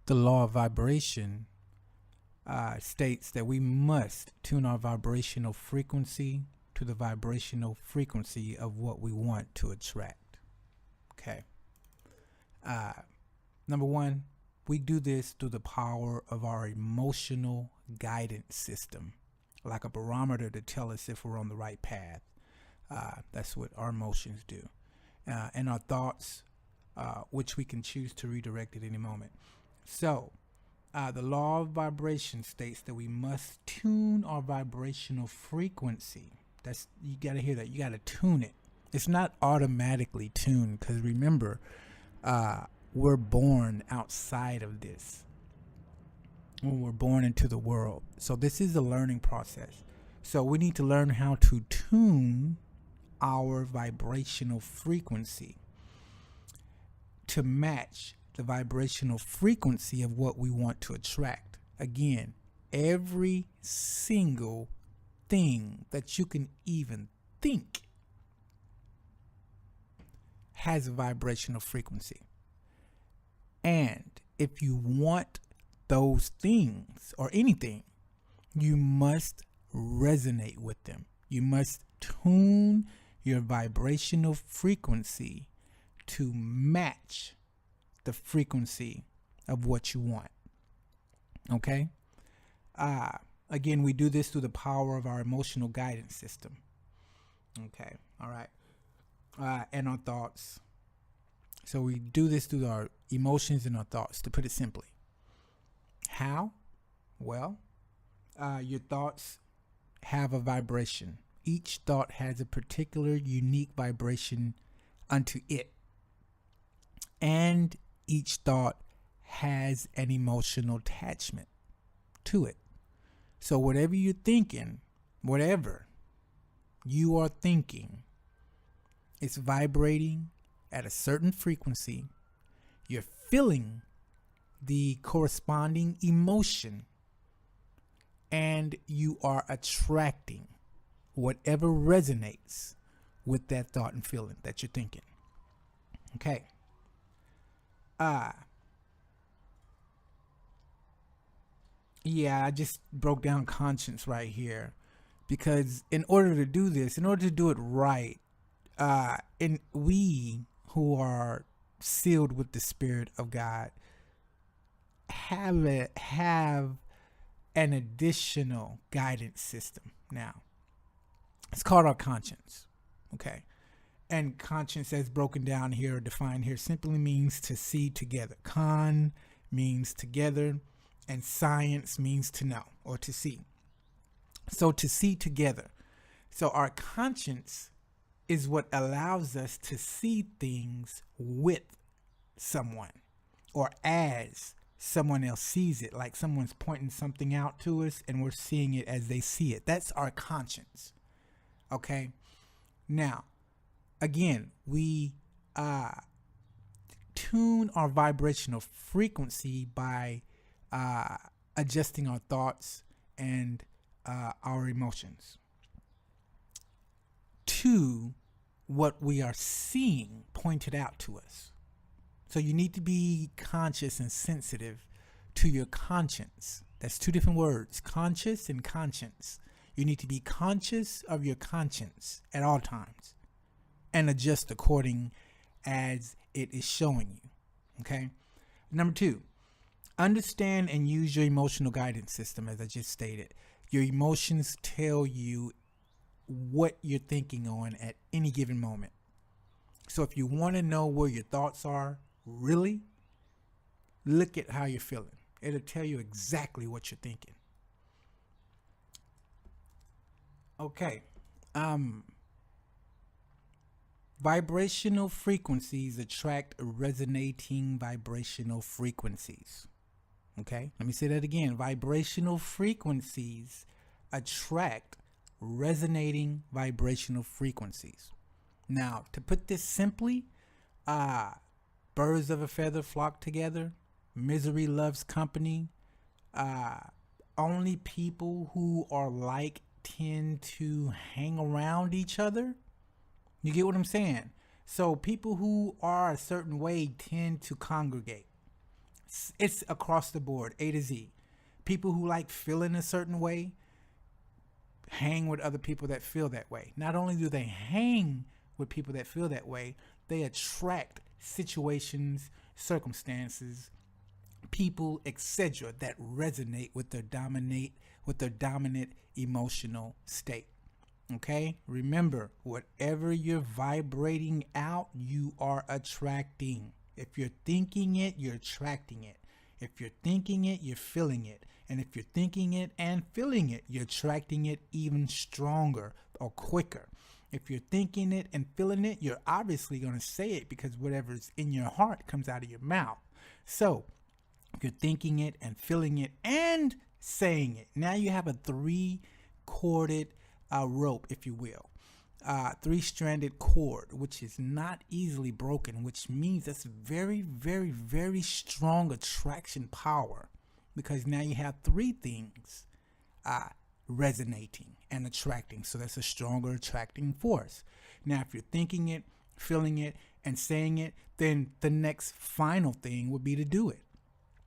The law of vibration states that we must tune our vibrational frequency to the vibrational frequency of what we want to attract. Okay. Number one, we do this through the power of our emotional guidance system, like a barometer to tell us if we're on the right path. That's what our emotions do. And our thoughts, which we can choose to redirect at any moment. So, the law of vibration states that we must tune our vibrational frequency. You got to hear that. You got to tune it. It's not automatically tuned, because remember, we're born outside of this when we're born into the world. So this is a learning process. So we need to learn how to tune our vibrational frequency to match the vibrational frequency of what we want to attract. Again, every single thing that you can even think has a vibrational frequency. And if you want those things or anything, you must resonate with them. You must tune your vibrational frequency to match the frequency of what you want. Okay? Again, we do this through the power of our emotional guidance system. Okay, all right. And our thoughts. So we do this through our emotions and our thoughts, to put it simply. How? Well, your thoughts have a vibration. Each thought has a particular unique vibration unto it. And each thought has an emotional attachment to it. So whatever you're thinking, whatever you are thinking, it's vibrating at a certain frequency. You're feeling the corresponding emotion, and you are attracting whatever resonates with that thought and feeling that you're thinking. Okay. Yeah, I just broke down conscience right here, because in order to do this, in order to do it right, and we who are sealed with the Spirit of God have an additional guidance system now. It's called our conscience. Okay. And conscience, as broken down here, defined here, simply means to see together. Con means together, and science means to know or to see. So to see together. So our conscience is what allows us to see things with someone, or as someone else sees it, like someone's pointing something out to us and we're seeing it as they see it. That's our conscience. Okay. Now, again, we tune our vibrational frequency by adjusting our thoughts and our emotions to what we are seeing pointed out to us. So you need to be conscious and sensitive to your conscience. That's two different words, conscious and conscience. You need to be conscious of your conscience at all times and adjust according as it is showing you. Okay. Number two, understand and use your emotional guidance system. As I just stated, your emotions tell you what you're thinking on at any given moment. So if you want to know where your thoughts are, really look at how you're feeling. It'll tell you exactly what you're thinking. Okay. Vibrational frequencies attract resonating vibrational frequencies. Okay, let me say that again. Vibrational frequencies attract resonating vibrational frequencies. Now, to put this simply, birds of a feather flock together. Misery loves company. Only people who are like tend to hang around each other. You get what I'm saying? So people who are a certain way tend to congregate. It's across the board, A to Z. People who like feeling a certain way hang with other people that feel that way. Not only do they hang with people that feel that way, they attract situations, circumstances, people, etc., that resonate with their dominant emotional state. Okay? Remember, whatever you're vibrating out, you are attracting. If you're thinking it, you're attracting it. If you're thinking it, you're feeling it. And if you're thinking it and feeling it, you're attracting it even stronger or quicker. If you're thinking it and feeling it, you're obviously going to say it, because whatever's in your heart comes out of your mouth. So if you're thinking it and feeling it and saying it, now you have a three-corded rope, if you will. Three-stranded cord, which is not easily broken, which means that's very, very, very strong attraction power, because now you have three things resonating and attracting. So that's a stronger attracting force. Now, if you're thinking it, feeling it, and saying it, then the next final thing would be to do it.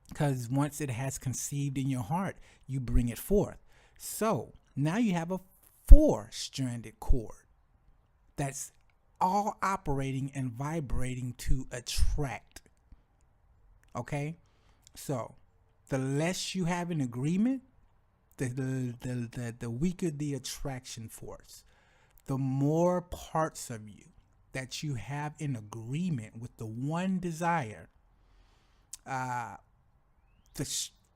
Because once it has conceived in your heart, you bring it forth. So now you have a four-stranded cord that's all operating and vibrating to attract. Okay? So the less you have in agreement, the weaker the attraction force. The more parts of you that you have in agreement with the one desire, the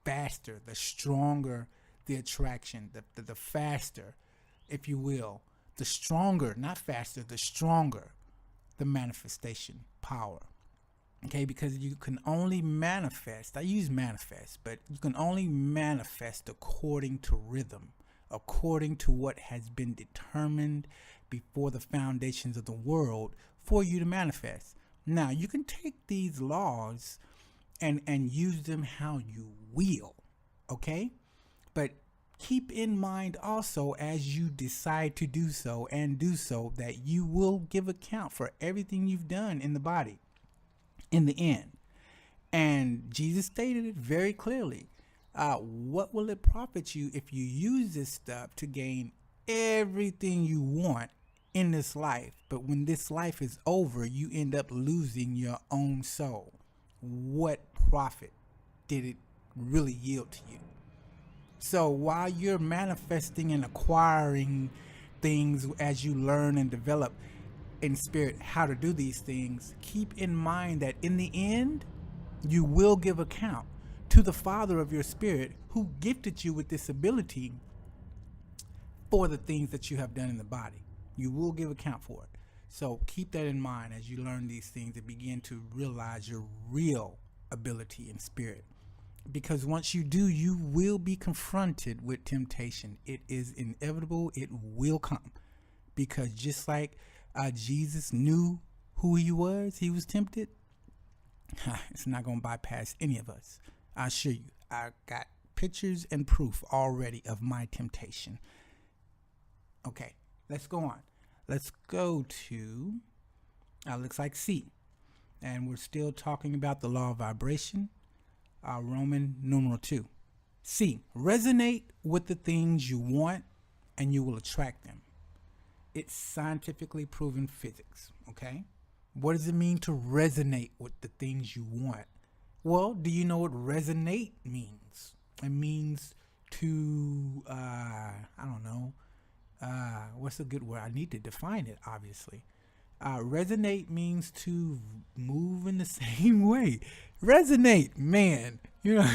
faster, the stronger the attraction, the faster, if you will, the stronger, not faster, the stronger the manifestation power. Okay, because you can only manifest, I use manifest, but you can only manifest according to rhythm, according to what has been determined before the foundations of the world for you to manifest. Now, you can take these laws and use them how you will, okay? But keep in mind also, as you decide to do so and do so, that you will give account for everything you've done in the body in the end. And Jesus stated it very clearly. What will it profit you if you use this stuff to gain everything you want in this life, but when this life is over, you end up losing your own soul? What profit did it really yield to you? So while you're manifesting and acquiring things as you learn and develop in spirit how to do these things, keep in mind that in the end, you will give account to the Father of your spirit, who gifted you with this ability for the things that you have done in the body. You will give account for it. So keep that in mind as you learn these things and begin to realize your real ability in spirit. Because once you do, you will be confronted with temptation. It is inevitable. It will come. Because just like Jesus knew who he was tempted. It's not going to bypass any of us. I assure you. I got pictures and proof already of my temptation. Okay, let's go on. Let's go to, looks like C. And we're still talking about the law of vibration. Roman numeral 2. C. Resonate with the things you want and you will attract them. It's scientifically proven physics, okay? What does it mean to resonate with the things you want? Well, do you know what resonate means? It means to, what's a good word? I need to define it, obviously. Resonate means to move in the same way. Resonate, man. You know,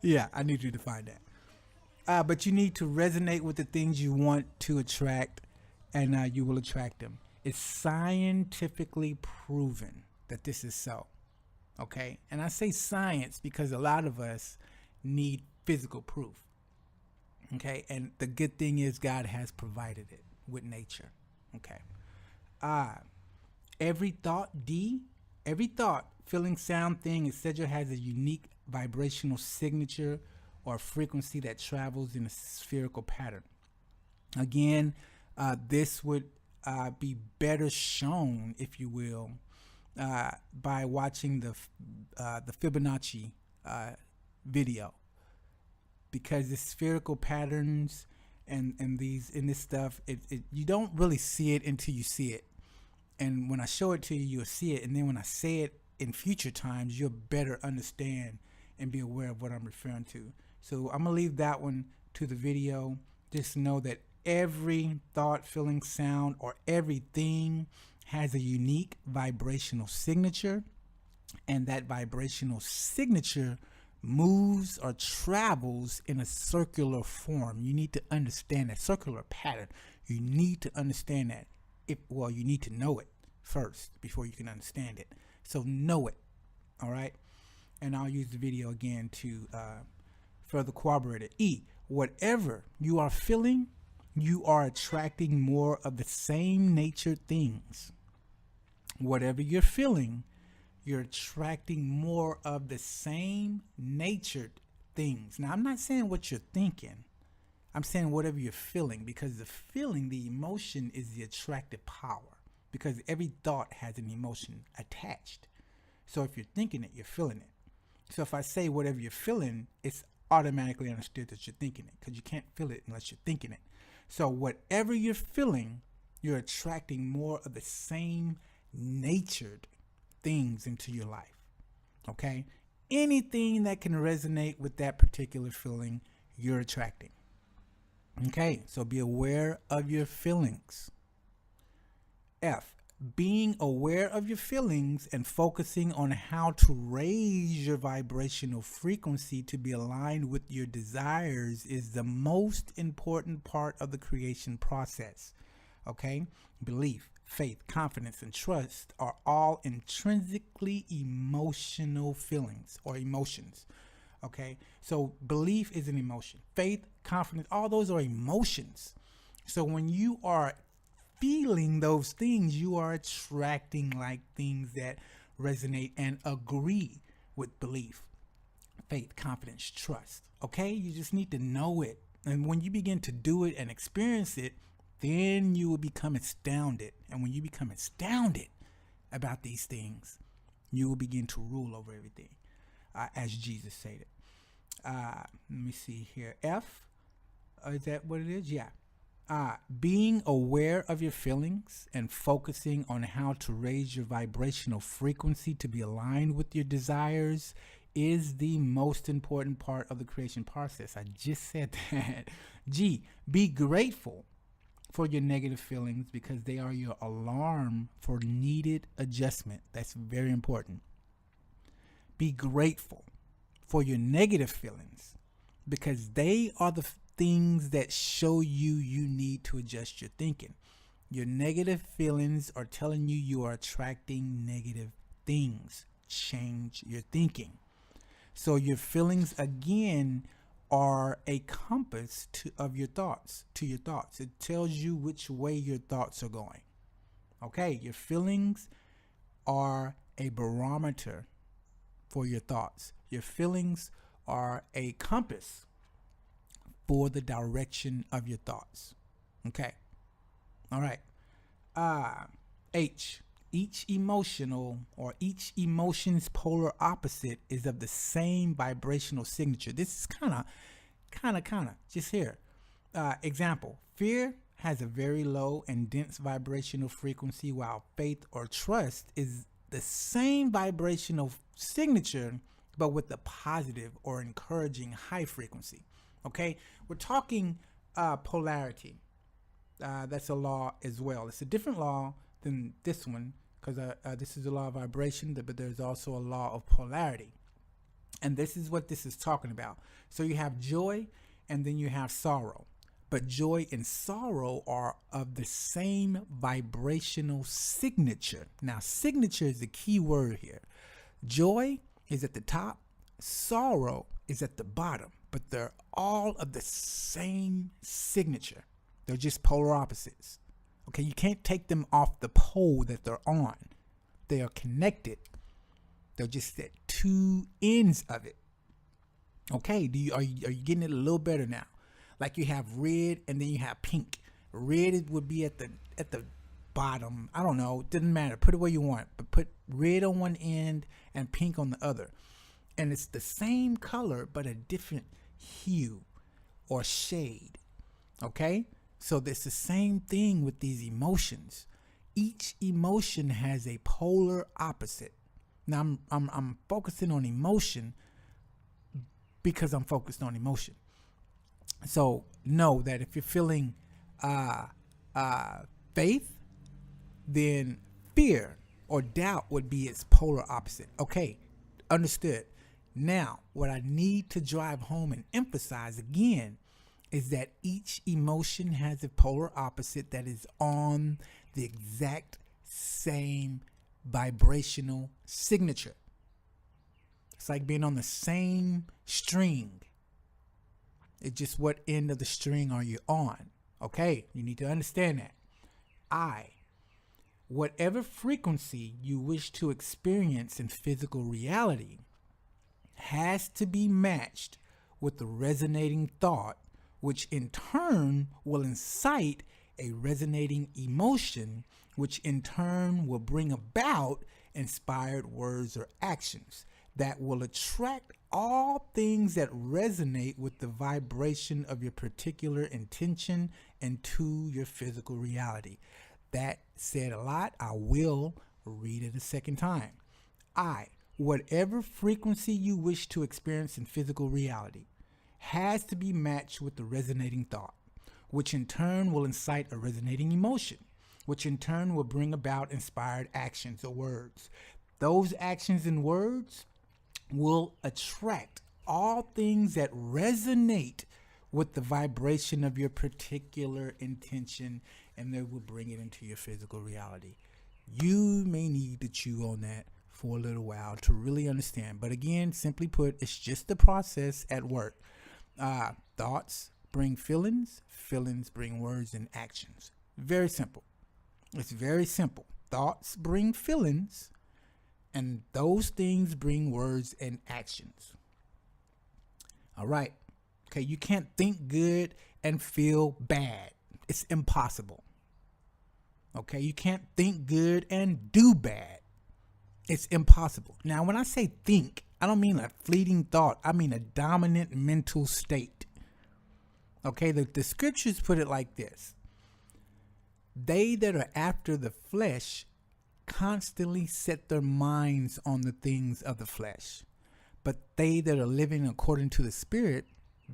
yeah, I need to define that. But you need to resonate with the things you want to attract, and you will attract them. It's scientifically proven that this is so. Okay? And I say science because a lot of us need physical proof. Okay? And the good thing is God has provided it with nature. Okay? Every thought, feeling, sound, thing, etc. has a unique vibrational signature or frequency that travels in a spherical pattern. Again, this would be better shown, if you will, by watching the Fibonacci video, because the spherical patterns and these in this stuff, you don't really see it until you see it. And when I show it to you, you'll see it. And then when I say it in future times, you'll better understand and be aware of what I'm referring to. So I'm gonna leave that one to the video. Just know that every thought, feeling, sound, or everything has a unique vibrational signature, and that vibrational signature moves or travels in a circular form. You need to understand that circular pattern. You need to understand that. You need to know it first before you can understand it. So know it, all right? And I'll use the video again to further corroborate it. E, whatever you are feeling, you are attracting more of the same nature things. Whatever you're feeling, you're attracting more of the same natured things. Now, I'm not saying what you're thinking. I'm saying whatever you're feeling, because the feeling, the emotion, is the attractive power, because every thought has an emotion attached. So if you're thinking it, you're feeling it. So if I say whatever you're feeling, it's automatically understood that you're thinking it, because you can't feel it unless you're thinking it. So whatever you're feeling, you're attracting more of the same natured things into your life. Okay? Anything that can resonate with that particular feeling, you're attracting. Okay, so be aware of your feelings. F, being aware of your feelings and focusing on how to raise your vibrational frequency to be aligned with your desires is the most important part of the creation process. Okay, belief, faith, confidence, and trust are all intrinsically emotional feelings or emotions. Okay, so belief is an emotion. Faith, confidence, all those are emotions. So when you are feeling those things, you are attracting like things that resonate and agree with belief, faith, confidence, trust. Okay, you just need to know it. And when you begin to do it and experience it, then you will become astounded. And when you become astounded about these things, you will begin to rule over everything, as Jesus said it. Let me see here. F, is that what it is? Yeah. Being aware of your feelings and focusing on how to raise your vibrational frequency to be aligned with your desires is the most important part of the creation process. I just said that. G, be grateful for your negative feelings, because they are your alarm for needed adjustment. That's very important. Be grateful for your negative feelings, because they are the things that show you need to adjust your thinking. Your negative feelings are telling you are attracting negative things. Change your thinking. So your feelings, again, are a compass to your thoughts. It tells you which way your thoughts are going. Okay, your feelings are a barometer for your thoughts. Your feelings are a compass for the direction of your thoughts. Okay. All right. H, each emotion's polar opposite is of the same vibrational signature. This is kind of just here. Example, fear has a very low and dense vibrational frequency, while faith or trust is the same vibrational signature, but with a positive or encouraging high frequency. Okay, we're talking polarity. That's a law as well. It's a different law than this one, because this is a law of vibration, but there's also a law of polarity. And this is what this is talking about. So you have joy and then you have sorrow. But joy and sorrow are of the same vibrational signature. Now, signature is the key word here. Joy is at the top, sorrow is at the bottom, but they're all of the same signature. They're just polar opposites. Okay, you can't take them off the pole that they're on. They are connected. They're just at two ends of it. Okay, are you getting it a little better now? Like you have red and then you have pink. Red would be at the bottom. I don't know. It doesn't matter. Put it where you want, but put red on one end and pink on the other. And it's the same color, but a different hue or shade. Okay? So it's the same thing with these emotions. Each emotion has a polar opposite. Now I'm focusing on emotion because I'm focused on emotion. So know that if you're feeling faith, then fear or doubt would be its polar opposite. Okay, understood. Now, what I need to drive home and emphasize again is that each emotion has a polar opposite that is on the exact same vibrational signature. It's like being on the same string. It's just what end of the string are you on? Okay, you need to understand that. Whatever frequency you wish to experience in physical reality has to be matched with the resonating thought, which in turn will incite a resonating emotion, which in turn will bring about inspired words or actions that will attract all things that resonate with the vibration of your particular intention into your physical reality. That said a lot. I will read it a second time. Whatever frequency you wish to experience in physical reality has to be matched with the resonating thought, which in turn will incite a resonating emotion, which in turn will bring about inspired actions or words. Those actions and words will attract all things that resonate with the vibration of your particular intention, and they will bring it into your physical reality. You may need to chew on that for a little while to really understand. But again, simply put, it's just the process at work. Thoughts bring feelings, feelings bring words and actions. Very simple. It's very simple. Thoughts bring feelings, and those things bring words and actions. All right. Okay, you can't think good and feel bad. It's impossible. Okay, you can't think good and do bad. It's impossible. Now, when I say think, I don't mean a fleeting thought. I mean a dominant mental state. Okay, the scriptures put it like this. They that are after the flesh constantly set their minds on the things of the flesh. But they that are living according to the Spirit,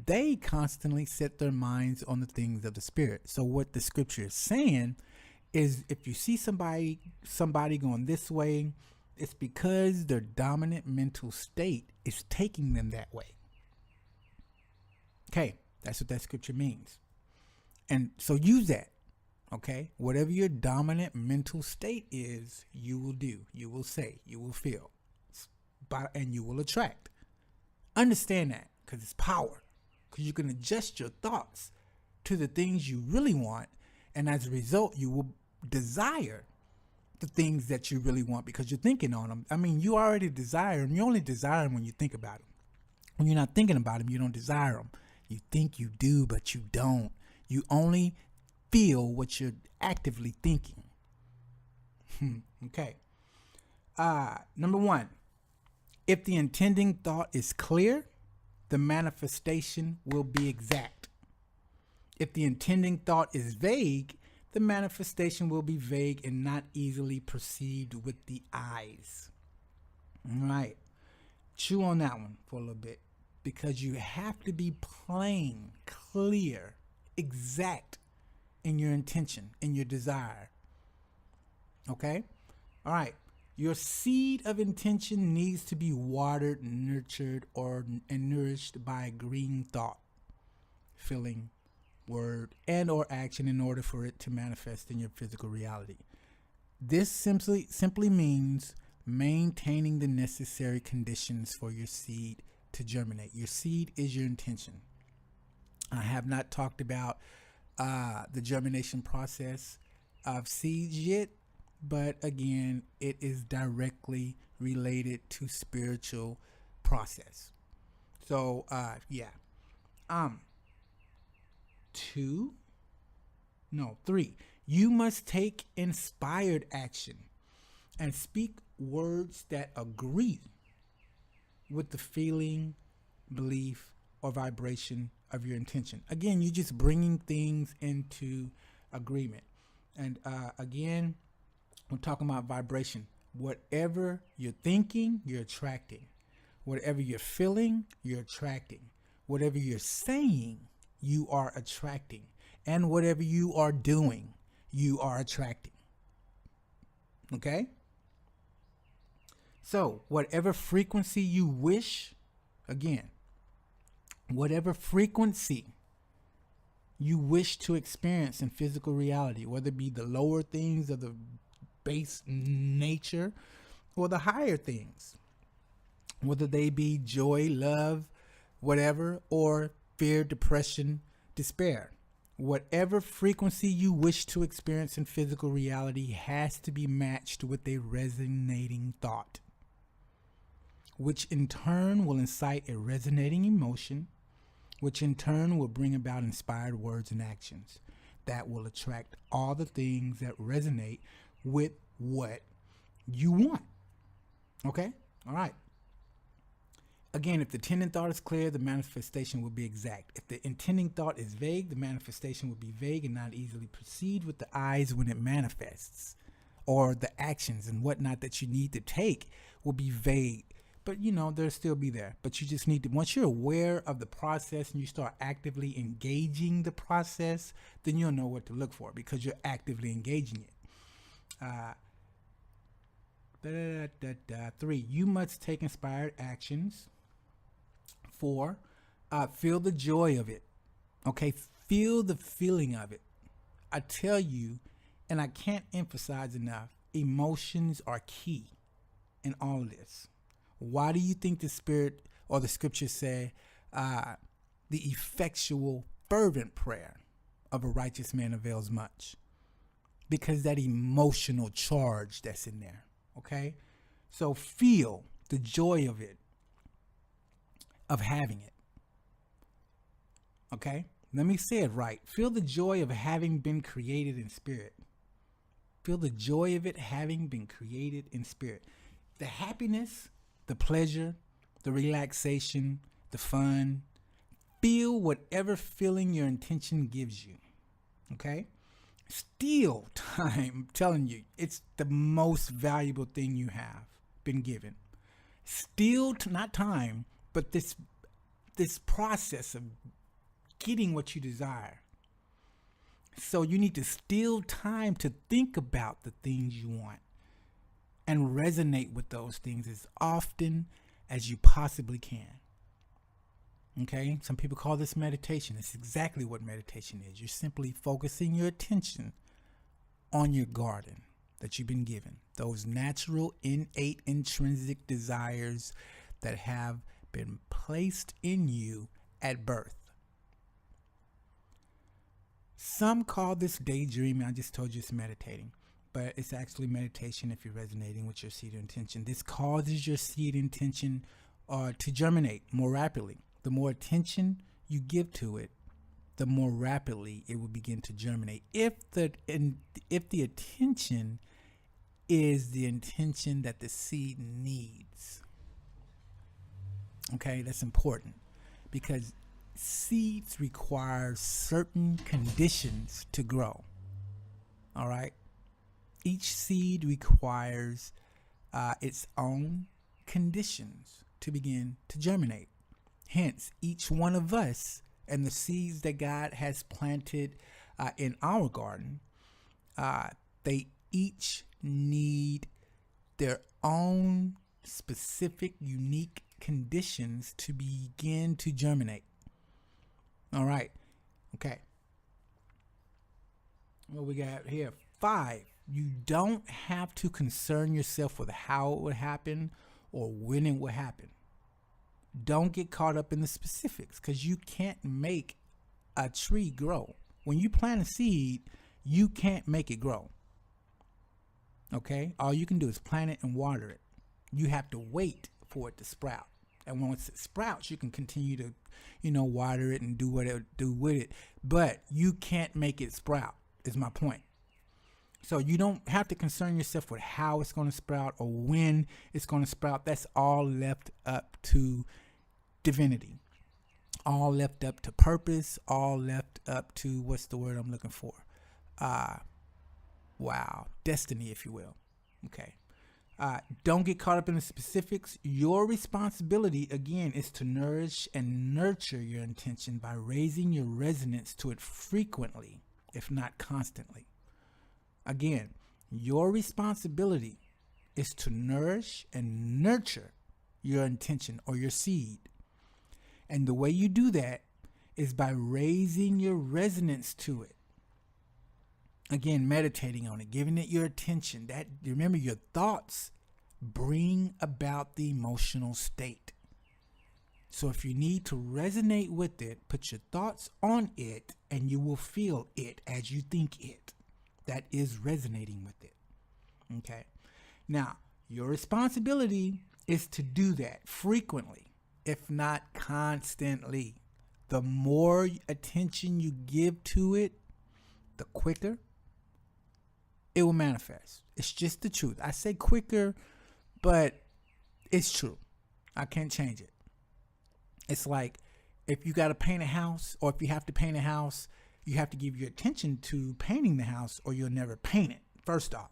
they constantly set their minds on the things of the Spirit. So what the scripture is saying is, if you see somebody going this way, it's because their dominant mental state is taking them that way. Okay, that's what that scripture means. And so use that. Okay, whatever your dominant mental state is, you will do, you will say, you will feel, and you will attract. Understand that, because it's power. Because you can adjust your thoughts to the things you really want, and as a result, you will desire the things that you really want because you're thinking on them. I mean, you already desire them. You only desire them when you think about them. When you're not thinking about them, you don't desire them. You think you do, but you don't. You only feel what you're actively thinking. Okay. Number one, if the intending thought is clear, the manifestation will be exact. If the intending thought is vague, the manifestation will be vague and not easily perceived with the eyes. All right. Chew on that one for a little bit, because you have to be plain, clear, exact in your intention, in your desire. Okay? All right. Your seed of intention needs to be watered, nurtured, and nourished by a green thought, feeling, word, and or action in order for it to manifest in your physical reality. This simply means maintaining the necessary conditions for your seed to germinate. Your seed is your intention. I have not talked about the germination process of seeds yet, but again, it is directly related to spiritual process. So, yeah. 3. You must take inspired action and speak words that agree with the feeling, belief, or vibration of your intention. Again, you're just bringing things into agreement. And again, we're talking about vibration. Whatever you're thinking, you're attracting. Whatever you're feeling, you're attracting. Whatever you're saying, you are attracting. And whatever you are doing, you are attracting. Okay? So, whatever frequency you wish, again, whatever frequency you wish to experience in physical reality, whether it be the lower things of the base nature or the higher things, whether they be joy, love, whatever, or fear, depression, despair. Whatever frequency you wish to experience in physical reality has to be matched with a resonating thought, which in turn will incite a resonating emotion, which in turn will bring about inspired words and actions that will attract all the things that resonate with what you want. Okay? All right. Again, if the intending thought is clear, the manifestation will be exact. If the intending thought is vague, the manifestation will be vague and not easily perceived with the eyes when it manifests. Or the actions and whatnot that you need to take will be vague. But, they'll still be there. But you just need to, once you're aware of the process and you start actively engaging the process, then you'll know what to look for because you're actively engaging it. 3, you must take inspired actions. 4, feel the joy of it. Okay, feel the feeling of it. I tell you, and I can't emphasize enough, emotions are key in all of this. Why do you think the Spirit or the scriptures say the effectual, fervent prayer of a righteous man avails much? Because that emotional charge that's in there. Okay? So feel the joy of it, of having it. Okay? Let me say it right. Feel the joy of having been created in spirit. Feel the joy of it having been created in spirit. The happiness, the pleasure, the relaxation, the fun. Feel whatever feeling your intention gives you. Okay? Steal time. I'm telling you, it's the most valuable thing you have been given. Steal, not time, but this process of getting what you desire. So you need to steal time to think about the things you want and resonate with those things as often as you possibly can. Okay? Some people call this meditation. It's exactly what meditation is. You're simply focusing your attention on your garden that you've been given. Those natural, innate, intrinsic desires that have been placed in you at birth. Some call this daydreaming. I just told you it's meditating. But it's actually meditation if you're resonating with your seed intention. This causes your seed intention to germinate more rapidly. The more attention you give to it, the more rapidly it will begin to germinate. If the attention is the intention that the seed needs. Okay, that's important because seeds require certain conditions to grow. All right. Each seed requires its own conditions to begin to germinate. Hence, each one of us and the seeds that God has planted in our garden, they each need their own specific, unique conditions to begin to germinate. All right. Okay. What we got here? 5. You don't have to concern yourself with how it would happen or when it will happen. Don't get caught up in the specifics because you can't make a tree grow. When you plant a seed, you can't make it grow. Okay? All you can do is plant it and water it. You have to wait for it to sprout. And once it sprouts, you can continue to, water it and do whatever do with it. But you can't make it sprout, is my point. So you don't have to concern yourself with how it's going to sprout or when it's going to sprout. That's all left up to divinity. All left up to purpose. All left up to, what's the word I'm looking for? Destiny, if you will. Okay. Don't get caught up in the specifics. Your responsibility, again, is to nourish and nurture your intention by raising your resonance to it frequently, if not constantly. Again, your responsibility is to nourish and nurture your intention or your seed. And the way you do that is by raising your resonance to it. Again, meditating on it, giving it your attention. That, remember, your thoughts bring about the emotional state. So if you need to resonate with it, put your thoughts on it and you will feel it as you think it. That is resonating with it. Okay. Now, your responsibility is to do that frequently, if not constantly. The more attention you give to it, the quicker it will manifest. It's just the truth. I say quicker, but it's true. I can't change it. It's like if you got to paint a house, or if you have to paint a house, you have to give your attention to painting the house, or you'll never paint it. First off,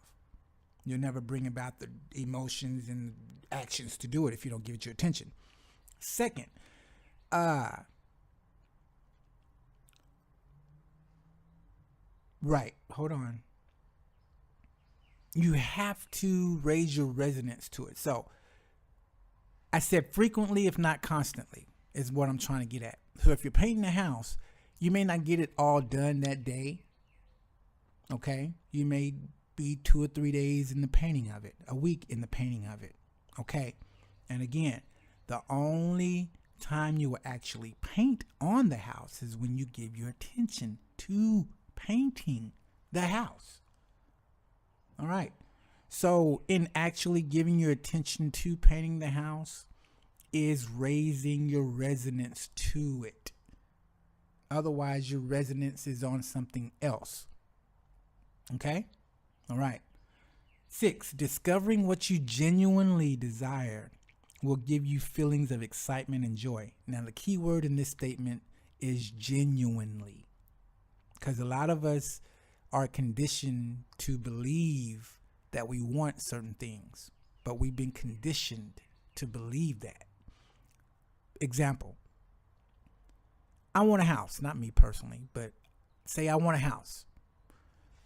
you'll never bring about the emotions and actions to do it if you don't give it your attention. Second, hold on. You have to raise your resonance to it. So I said frequently, if not constantly, is what I'm trying to get at. So if you're painting a house, you may not get it all done that day. Okay. You may be 2 or 3 days in the painting of it, a week in the painting of it. Okay. And again, the only time you will actually paint on the house is when you give your attention to painting the house. All right. So in actually giving your attention to painting the house is raising your resonance to it. Otherwise, your resonance is on something else. Okay? All right. 6, discovering what you genuinely desire will give you feelings of excitement and joy. Now, the key word in this statement is genuinely, because a lot of us are conditioned to believe that we want certain things, but we've been conditioned to believe that. Example, I want a house, not me personally, but say I want a house.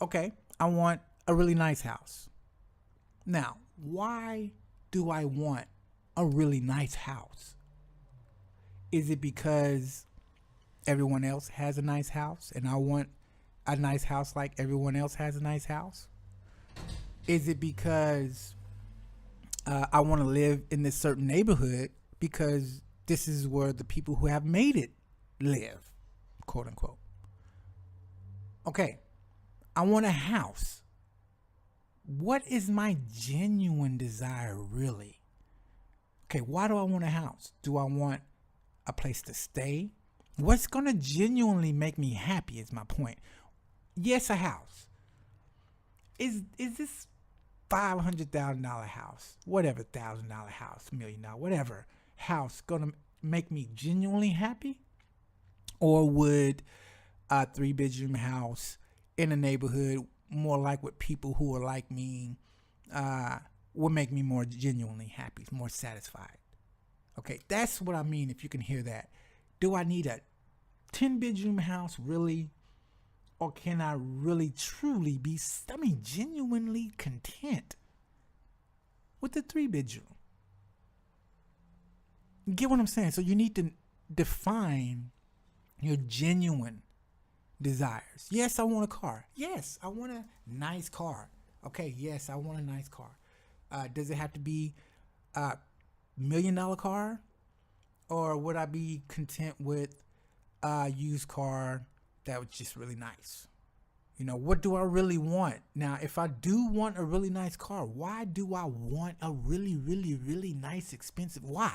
Okay, I want a really nice house. Now, why do I want a really nice house? Is it because everyone else has a nice house and I want a nice house like everyone else has a nice house? Is it because I want to live in this certain neighborhood because this is where the people who have made it live, quote unquote? Okay, I want a house. What is my genuine desire really? Okay, why do I want a house? Do I want a place to stay? What's going to genuinely make me happy is my point. Yes, a house. Is this $500,000 house, whatever $1,000 house, $1 million, whatever house going to make me genuinely happy? Or would a 3-bedroom house in a neighborhood, more like with people who are like me, would make me more genuinely happy, more satisfied? Okay, that's what I mean, if you can hear that. Do I need a 10-bedroom house really? Or can I really truly be, genuinely content with the 3-bedroom? You get what I'm saying? So you need to define your genuine desires. Yes, I want a car. Yes, I want a nice car. Okay, yes, I want a nice car. Does it have to be a $1 million car? Or would I be content with a used car that was just really nice? You know, what do I really want? Now, if I do want a really nice car, why do I want a really, really, really nice, expensive? Why?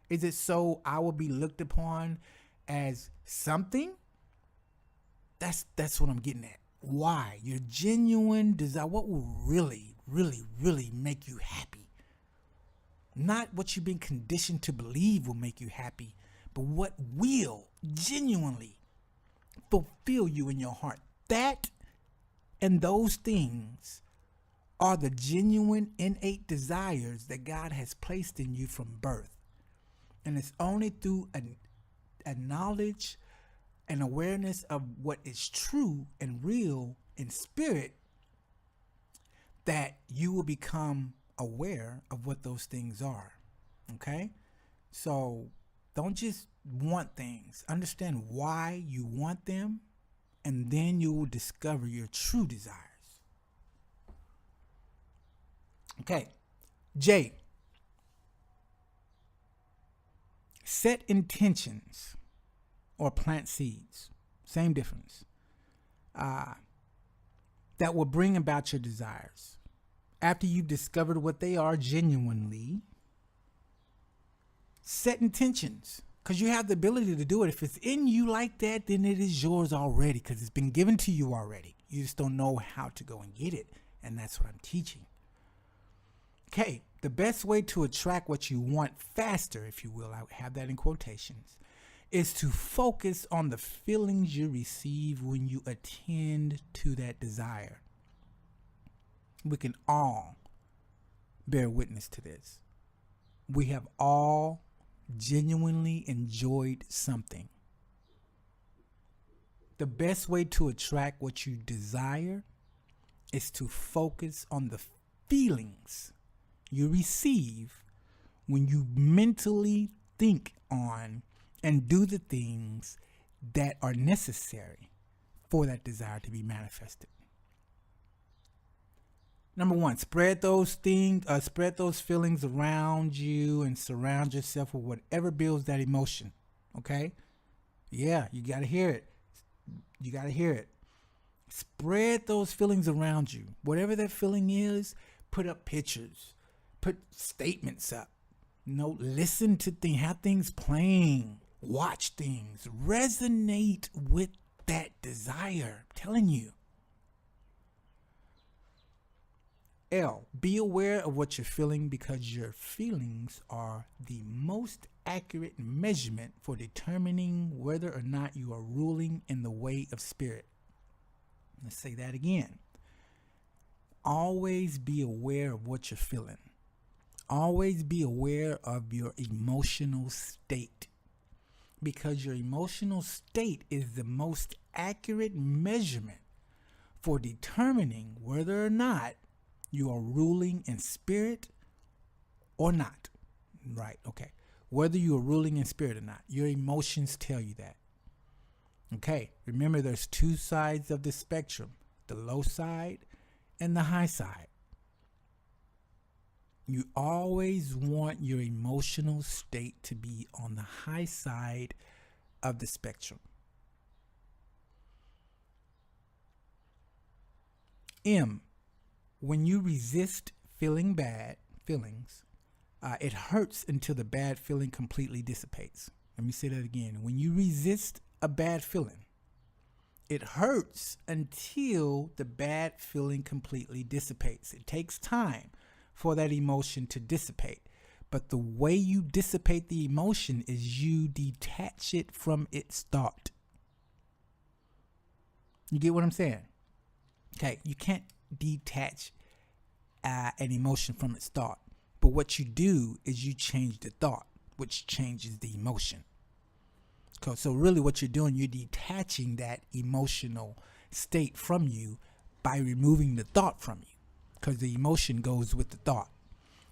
Is it so I will be looked upon as something? That's what I'm getting at. why, your genuine desire, what will really, really, really make you happy. Not what you've been conditioned to believe will make you happy, but what will genuinely fulfill you in your heart. That and those things are the genuine innate desires that God has placed in you from birth. And it's only through a knowledge and awareness of what is true and real in spirit that you will become aware of what those things are. Okay? So don't just want things. Understand why you want them, and then you will discover your true desires. Okay. J. Set intentions or plant seeds. Same difference. That will bring about your desires. After you've discovered what they are genuinely, set intentions, because you have the ability to do it. If it's in you like that, then it is yours already, because it's been given to you already. You just don't know how to go and get it, and that's what I'm teaching. Okay, the best way to attract what you want faster, if you will, I have that in quotations, is to focus on the feelings you receive when you attend to that desire. We can all bear witness to this. We have all genuinely enjoyed something. The best way to attract what you desire is to focus on the feelings you receive when you mentally think on and do the things that are necessary for that desire to be manifested. Number one, spread those feelings around you and surround yourself with whatever builds that emotion. Okay? Yeah, you got to hear it. You got to hear it. Spread those feelings around you. Whatever that feeling is, put up pictures, put statements up. Listen to things, have things playing, watch things, resonate with that desire. I'm telling you. L, be aware of what you're feeling, because your feelings are the most accurate measurement for determining whether or not you are ruling in the way of spirit. Let's say that again. Always be aware of what you're feeling. Always be aware of your emotional state, because your emotional state is the most accurate measurement for determining whether or not you are ruling in spirit or not. Right, okay. Whether you are ruling in spirit or not, your emotions tell you that. Okay, remember there's two sides of the spectrum, the low side and the high side. You always want your emotional state to be on the high side of the spectrum. M, when you resist feeling bad feelings, it hurts until the bad feeling completely dissipates. Let me say that again. When you resist a bad feeling, it hurts until the bad feeling completely dissipates. It takes time for that emotion to dissipate. But the way you dissipate the emotion is you detach it from its thought. You get what I'm saying? Okay, you can't detach an emotion from its thought. But what you do is you change the thought, which changes the emotion. So really what you're doing, you're detaching that emotional state from you by removing the thought from you, because the emotion goes with the thought.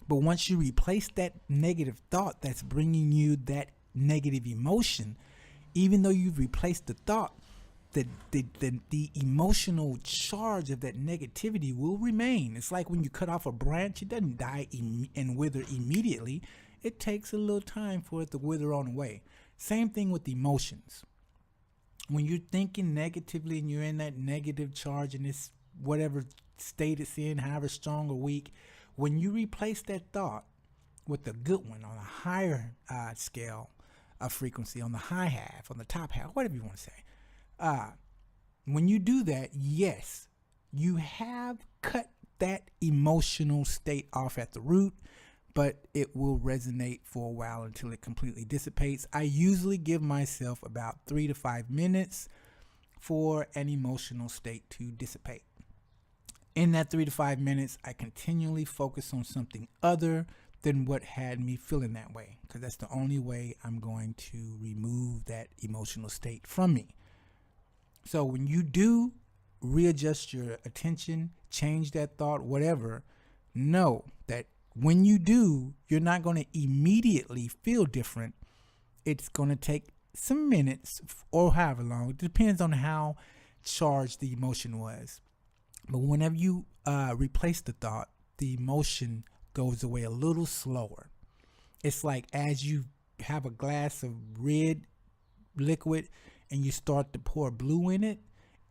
But once you replace that negative thought that's bringing you that negative emotion, even though you've replaced the thought, the emotional charge of that negativity will remain. It's like when you cut off a branch, it doesn't die and wither immediately. It takes a little time for it to wither on away. Same thing with emotions. When you're thinking negatively and you're in that negative charge in this whatever state it's in, however strong or weak, when you replace that thought with a good one on a higher scale of frequency, on the high half, on the top half, whatever you want to say, When you do that, yes, you have cut that emotional state off at the root, but it will resonate for a while until it completely dissipates. I usually give myself about 3 to 5 minutes for an emotional state to dissipate. In that 3 to 5 minutes, I continually focus on something other than what had me feeling that way, because that's the only way I'm going to remove that emotional state from me. So when you do readjust your attention, change that thought, whatever, know that when you do, you're not going to immediately feel different. It's going to take some minutes or however long. It depends on how charged the emotion was. But whenever you replace the thought, the emotion goes away a little slower. It's like as you have a glass of red liquid and you start to pour blue in it,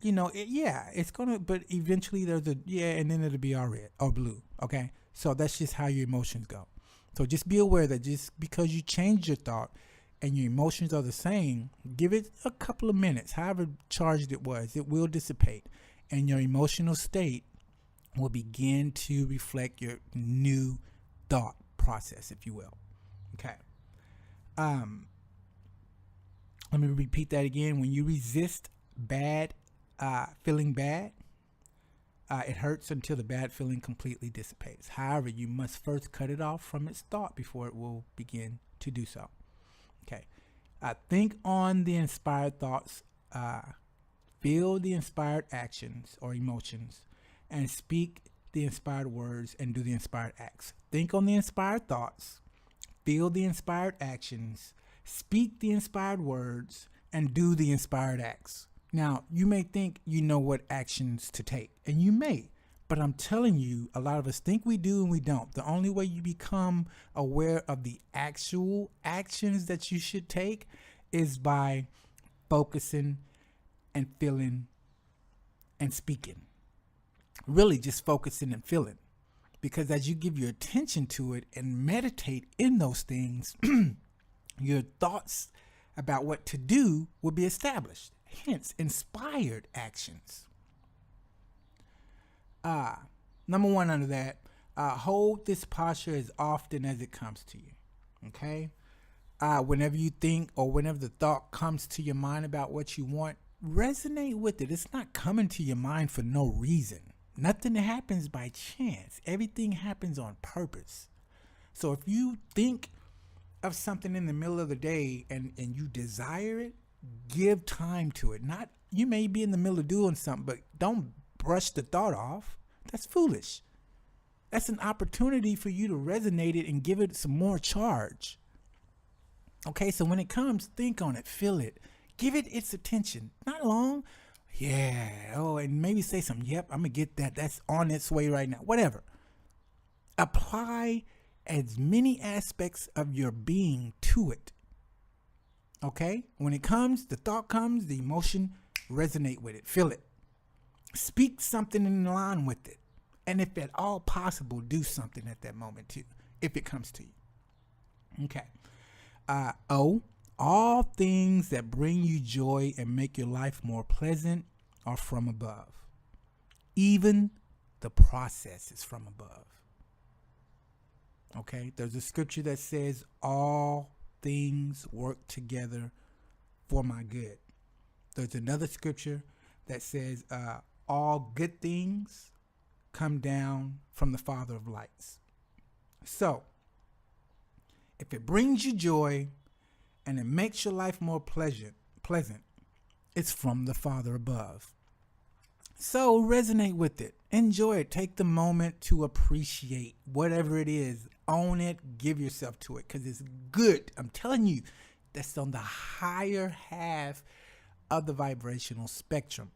it's gonna, but eventually and then it'll be all red or blue. Okay, so that's just how your emotions go. So just be aware that just because you change your thought and your emotions are the same, give it a couple of minutes, however charged it was, it will dissipate, and your emotional state will begin to reflect your new thought process, if you will. Okay. Let me repeat that again. When you resist feeling bad, it hurts until the bad feeling completely dissipates. However, you must first cut it off from its thought before it will begin to do so. Okay. Think on the inspired thoughts, feel the inspired actions or emotions, and speak the inspired words and do the inspired acts. Think on the inspired thoughts, feel the inspired actions, speak the inspired words, and do the inspired acts. Now, you may think you know what actions to take, and you may, but I'm telling you, a lot of us think we do and we don't. The only way you become aware of the actual actions that you should take is by focusing and feeling and speaking. Really just focusing and feeling. Because as you give your attention to it and meditate in those things, your thoughts about what to do will be established. Hence, inspired actions. Number one under that, hold this posture as often as it comes to you. Okay? Whenever you think or whenever the thought comes to your mind about what you want, resonate with it. It's not coming to your mind for no reason. Nothing happens by chance. Everything happens on purpose. So if you think of something in the middle of the day and you desire it, give time to it. Not, you may be in the middle of doing something, but don't brush the thought off. That's foolish. That's an opportunity for you to resonate it and give it some more charge. Okay, so when it comes, think on it, feel it, give it its attention. Not long. Yeah. Oh, and maybe say something. Yep, I'm going to get that. That's on its way right now. Whatever. Apply as many aspects of your being to it. Okay? When it comes, the thought comes, the emotion, resonate with it. Feel it. Speak something in line with it. And if at all possible, do something at that moment too, if it comes to you. Okay. All things that bring you joy and make your life more pleasant are from above. Even the process is from above. Okay, there's a scripture that says all things work together for my good. There's another scripture that says all good things come down from the Father of lights. So, if it brings you joy and it makes your life more pleasant, it's from the Father above. So resonate with it. Enjoy it. Take the moment to appreciate whatever it is. Own it. Give yourself to it because it's good. I'm telling you, that's on the higher half of the vibrational spectrum.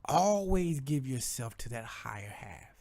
Always give yourself to that higher half.